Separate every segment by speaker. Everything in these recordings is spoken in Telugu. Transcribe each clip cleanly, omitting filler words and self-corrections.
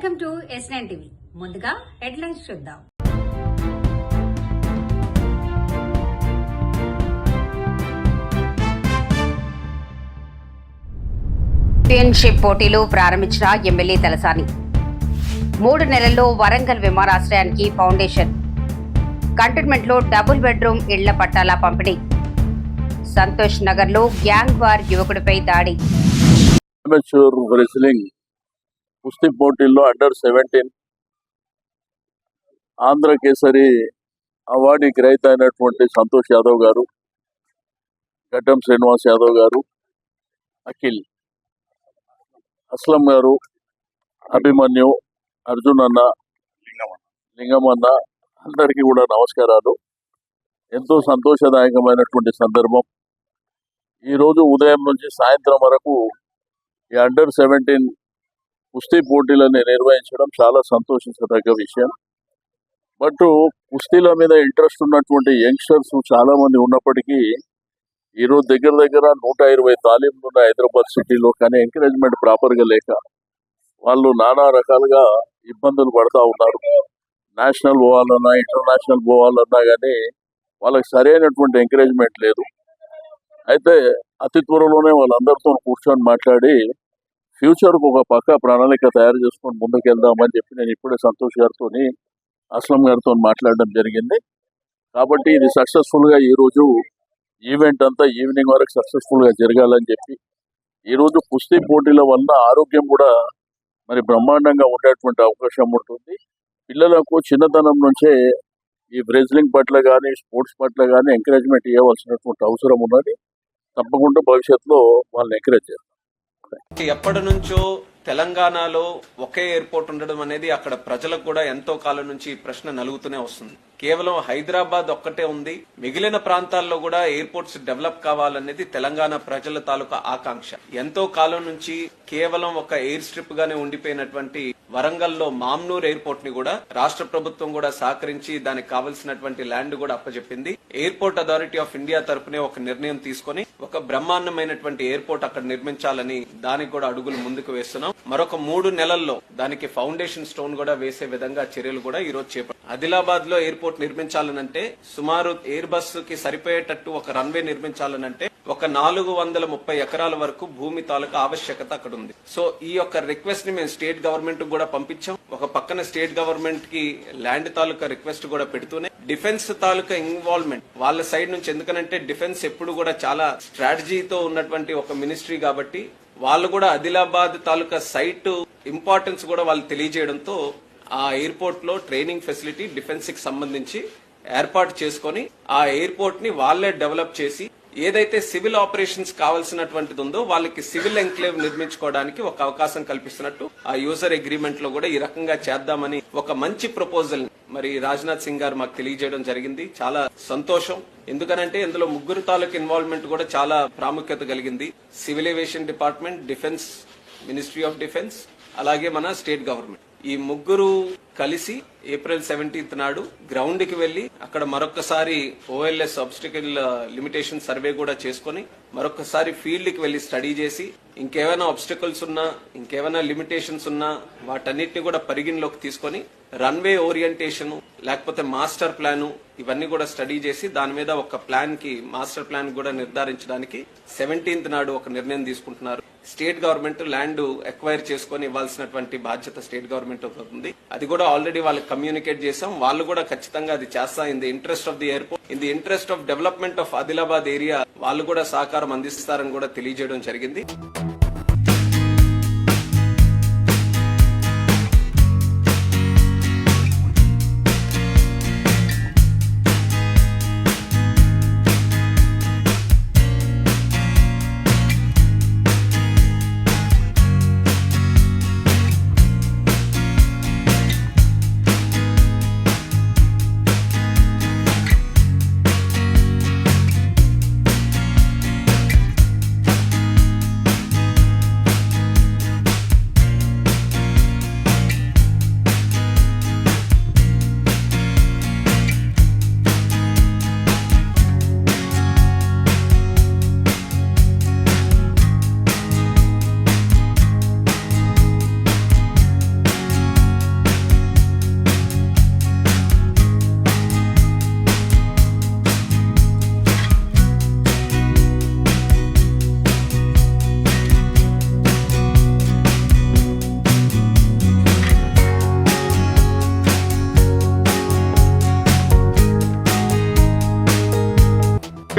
Speaker 1: Welcome to S9 TV. ముందుగా హెడ్లైన్స్ చూద్దాం. ఛాంపియన్షిప్ పోటీలు ప్రారంభించిన ఎమ్మెల్యే తలసాని. 3 నెలల్లో వరంగల్ విమానాశ్రయానికి ఫౌండేషన్. కంటోన్మెంట్ లో డబుల్ బెడ్రూమ్ ఇళ్ల పట్టాల పంపిణీ. సంతోష్ నగర్ లో గ్యాంగ్ వార్ యువకుడిపై దాడి.
Speaker 2: కుస్తీ పోటీల్లో అండర్-17 ఆంధ్ర కేసరి అవార్డు గ్రహీత అయినటువంటి సంతోష్ యాదవ్ గారు, గడ్డం శ్రీనివాస్ యాదవ్ గారు, అఖిల్, అస్లం గారు, అభిమన్యు, అర్జున్ అన్న, లింగమన్న అందరికీ కూడా నమస్కారాలు. ఎంతో సంతోషదాయకమైనటువంటి సందర్భం. ఈరోజు ఉదయం నుంచి సాయంత్రం వరకు ఈ అండర్-17 కుస్తీ పోటీలను నిర్వహించడం చాలా సంతోషించదగ్గ విషయం. బట్ కుస్తీల మీద ఇంట్రెస్ట్ ఉన్నటువంటి యంగ్స్టర్స్ చాలా మంది ఉన్నప్పటికీ ఈరోజు దగ్గర 120 తాలీంలు ఉన్న హైదరాబాద్ సిటీలో, కానీ ఎంకరేజ్మెంట్ ప్రాపర్గా లేక వాళ్ళు నానా రకాలుగా ఇబ్బందులు పడుతూ ఉన్నారు. నేషనల్ పోవాలన్నా, ఇంటర్నేషనల్ పోవాలన్నా కానీ వాళ్ళకి సరైనటువంటి ఎంకరేజ్మెంట్ లేదు. అయితే అతి త్వరలోనే వాళ్ళందరితో కూర్చొని మాట్లాడి ఫ్యూచర్కు ఒక పక్క ప్రణాళిక తయారు చేసుకొని ముందుకెళ్దామని చెప్పి నేను ఇప్పుడే సంతోష్ గారితో, అస్లం గారితో మాట్లాడడం జరిగింది. కాబట్టి ఇది సక్సెస్ఫుల్గా ఈరోజు ఈవెంట్ అంతా ఈవినింగ్ వరకు సక్సెస్ఫుల్గా జరగాలని చెప్పి, ఈరోజు కుస్తీ పోటీల వల్ల ఆరోగ్యం కూడా మరి బ్రహ్మాండంగా ఉండేటువంటి అవకాశం ఉంటుంది. పిల్లలకు చిన్నతనం నుంచే ఈ రెజ్లింగ్ పట్ల కానీ స్పోర్ట్స్ పట్ల కానీ ఎంకరేజ్మెంట్ ఇవ్వవలసినటువంటి అవసరం ఉన్నది. తప్పకుండా భవిష్యత్తులో వాళ్ళని ఎంకరేజ్ చేస్తారు.
Speaker 3: ఎప్పటి నుంచో తెలంగాణలో ఒకే ఎయిర్పోర్ట్ ఉండడం అనేది అక్కడ ప్రజలకు కూడా ఎంతో కాలం నుంచి ఈ ప్రశ్న నలుగుతూనే వస్తుంది. కేవలం హైదరాబాద్ ఒక్కటే ఉంది, మిగిలిన ప్రాంతాల్లో కూడా ఎయిర్పోర్ట్స్ డెవలప్ కావాలనేది తెలంగాణ ప్రజల తాలూకా ఆకాంక్ష. ఎంతో కాలం నుంచి కేవలం ఒక ఎయిర్ స్ట్రిప్ గానే ఉండిపోయినటువంటి వరంగల్లో మామ్నూర్ ఎయిర్పోర్ట్ ని కూడా రాష్ట్ర ప్రభుత్వం కూడా సహకరించి దానికి కావలసినటువంటి ల్యాండ్ కూడా అప్పచెప్పింది. ఎయిర్పోర్ట్ అథారిటీ ఆఫ్ ఇండియా తరపునే ఒక నిర్ణయం తీసుకుని ఒక బ్రహ్మాండమైనటువంటి ఎయిర్పోర్ట్ అక్కడ నిర్మించాలని దానికి కూడా అడుగులు ముందుకు వేస్తున్నాం. మరొక 3 నెలల్లో దానికి ఫౌండేషన్ స్టోన్ కూడా వేసే విధంగా చర్యలు కూడా ఈ రోజు చేపట్టారు. ఆదిలాబాద్ లో ఎయిర్పోర్ట్ నిర్మించాలనంటే సుమారు ఎయిర్ బస్ కి సరిపోయేటట్టు ఒక రన్వే నిర్మించాలనంటే ఒక 430 ఎకరాల వరకు భూమి తాలూకా ఆవశ్యకత అక్కడ ఉంది. సో ఈ యొక్క రిక్వెస్ట్ ని మేము స్టేట్ గవర్నమెంట్ కూడా పంపించాం. ఒక పక్కన స్టేట్ గవర్నమెంట్ కి ల్యాండ్ తాలూకా రిక్వెస్ట్ కూడా పెడుతూనే డిఫెన్స్ తాలూకా ఇన్వాల్వ్మెంట్ వాళ్ళ సైడ్ నుంచి, ఎందుకనంటే డిఫెన్స్ ఎప్పుడు కూడా చాలా స్ట్రాటజీతో ఉన్నటువంటి ఒక మినిస్ట్రీ కాబట్టి వాళ్ళు కూడా ఆదిలాబాద్ తాలూకా సైట్ ఇంపార్టెన్స్ కూడా వాళ్ళు తెలియజేయడంతో ఆ ఎయిర్పోర్ట్ లో ట్రైనింగ్ ఫెసిలిటీ డిఫెన్స్ కి సంబంధించి ఏర్పాటు చేసుకుని ఆ ఎయిర్పోర్ట్ ని వాళ్లే డెవలప్ చేసి ఏదైతే సివిల్ ఆపరేషన్స్ కావాల్సినటువంటిది ఉందో వాళ్ళకి సివిల్ ఎంక్లేవ్ నిర్మించుకోవడానికి ఒక అవకాశం కల్పిస్తున్నట్టు ఆ యూజర్ అగ్రిమెంట్ లో కూడా ఈ రకంగా చేద్దామని ఒక మంచి ప్రపోజల్ మరి రాజ్నాథ్ సింగ్ గారు మాకు తెలియజేయడం జరిగింది. చాలా సంతోషం. ఎందుకనంటే ఇందులో 3 తాలూకు ఇన్వాల్వ్మెంట్ కూడా చాలా ప్రాముఖ్యత కలిగింది. Civil aviation department, defence, ministry of defence, అలాగే మన స్టేట్ గవర్నమెంట్. ఈ 3 కలిసి ఏప్రిల్ 17th నాడు గ్రౌండ్ కి వెళ్లి అక్కడ మరొకసారి ఓఎల్ఎస్ ఆబ్స్టికల్ లిమిటేషన్ సర్వే కూడా చేసుకుని మరొకసారి ఫీల్డ్ కి వెళ్లి స్టడీ చేసి ఇంకేమైనా ఆబ్స్టికల్స్ ఉన్నా, ఇంకేమైనా లిమిటేషన్స్ ఉన్నా వాటన్నిటిని కూడా పరిగణలోకి తీసుకుని రన్వే ఓరియంటేషన్ లేకపోతే మాస్టర్ ప్లాన్ ఇవన్నీ కూడా స్టడీ చేసి దాని మీద ఒక ప్లాన్ కి మాస్టర్ ప్లాన్ కూడా నిర్ధారించడానికి 17th నాడు ఒక నిర్ణయం తీసుకుంటున్నారు. స్టేట్ గవర్నమెంట్ ల్యాండ్ ఎక్వైర్ చేసుకుని ఇవ్వాల్సినటువంటి బాధ్యత స్టేట్ గవర్నమెంట్ అవుతుంది. అది కూడా ఆల్రెడీ వాళ్ళకి కమ్యూనికేట్ చేసాం. వాళ్ళు కూడా ఖచ్చితంగా అది చేస్తా. In the interest of the airport, in the interest of development of Adilabad area వాళ్ళు కూడా సహకారం అందిస్తారని కూడా తెలియజేయడం జరిగింది.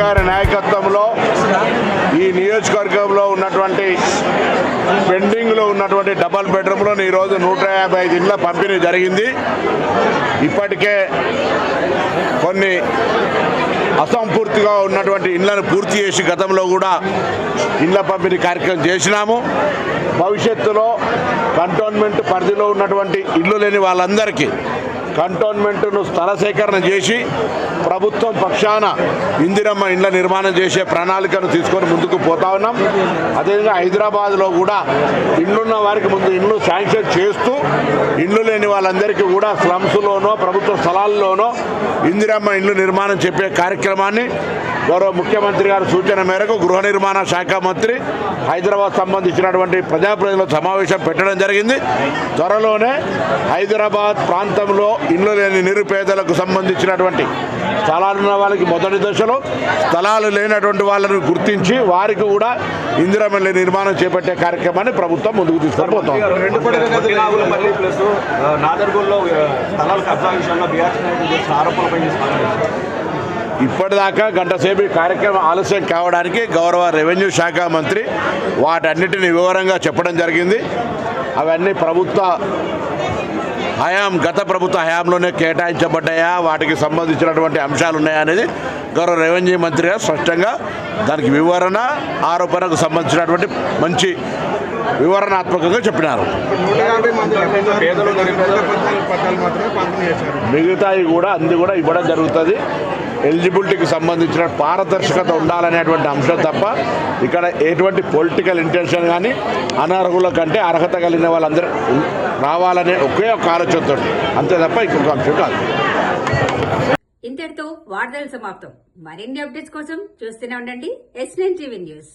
Speaker 4: గారి నాయకత్వంలో ఈ నియోజకవర్గంలో ఉన్నటువంటి పెండింగ్లో ఉన్నటువంటి డబల్ బెడ్రూమ్లో ఈరోజు 155 ఇళ్ల పంపిణీ జరిగింది. ఇప్పటికే కొన్ని అసంపూర్తిగా ఉన్నటువంటి ఇళ్లను పూర్తి చేసి గతంలో కూడా ఇళ్ల పంపిణీ కార్యక్రమం చేసినాము. భవిష్యత్తులో కంటోన్మెంట్ పరిధిలో ఉన్నటువంటి ఇల్లు లేని వాళ్ళందరికీ కంటోన్మెంట్ను స్థల సేకరణ చేసి ప్రభుత్వం పక్షాన ఇందిరమ్మ ఇండ్ల నిర్మాణం చేసే ప్రణాళికను తీసుకొని ముందుకు పోతా ఉన్నాం. అదేవిధంగా హైదరాబాద్లో కూడా ఇండ్లున్న వారికి ముందు ఇండ్లు శాంక్షన్ చేస్తూ ఇండ్లు లేని వాళ్ళందరికీ కూడా స్లమ్స్లోనో ప్రభుత్వ స్థలాల్లోనో ఇందిరమ్మ ఇండ్లు నిర్మాణం చెప్పే కార్యక్రమాన్ని గౌరవ ముఖ్యమంత్రి గారి సూచన మేరకు గృహ నిర్మాణ శాఖ మంత్రి హైదరాబాద్ సంబంధించినటువంటి ప్రజాప్రతినిధుల సమావేశం పెట్టడం జరిగింది. త్వరలోనే హైదరాబాద్ ప్రాంతంలో ఇల్లు లేని నిరుపేదలకు సంబంధించినటువంటి స్థలాలున్న వాళ్ళకి మొదటి దశలో, స్థలాలు లేనటువంటి వాళ్ళని గుర్తించి వారికి కూడా ఇందిరమ్మ ఇళ్ల నిర్మాణం చేపట్టే కార్యక్రమాన్ని ప్రభుత్వం ముందుకు తీసుకుపోతాం. ఇప్పటిదాకా గంట సేపు ఈ కార్యక్రమం ఆలస్యం కావడానికి గౌరవ రెవెన్యూ శాఖ మంత్రి వాటన్నిటిని వివరంగా చెప్పడం జరిగింది. అవన్నీ గత ప్రభుత్వ హయాంలోనే కేటాయించబడ్డాయా, వాటికి సంబంధించినటువంటి అంశాలు ఉన్నాయా అనేది గౌరవ రెవెన్యూ మంత్రి గారు స్పష్టంగా దానికి వివరణ, ఆరోపణకు సంబంధించినటువంటి మంచి వివరణాత్మకంగా చెప్పినారు. మిగతాయి కూడా అన్ని కూడా ఇవ్వడం జరుగుతుంది. ఎలిజిబిలిటీకి సంబంధించిన పారదర్శకత ఉండాలనేటువంటి అంశం తప్ప ఇక్కడ ఎటువంటి పొలిటికల్ ఇంటెన్షన్ కానీ అనర్హుల కంటే అర్హత కలిగిన వాళ్ళందరూ రావాలనే ఒకే ఒక ఆలోచనతో, అంతే తప్ప ఇంకొక అంశం కాదు.
Speaker 1: ఇంతటితో వార్తలు సమాప్తం. మరిన్ని అప్డేట్స్ కోసం చూస్తూనే ఉండండి S9 TV న్యూస్.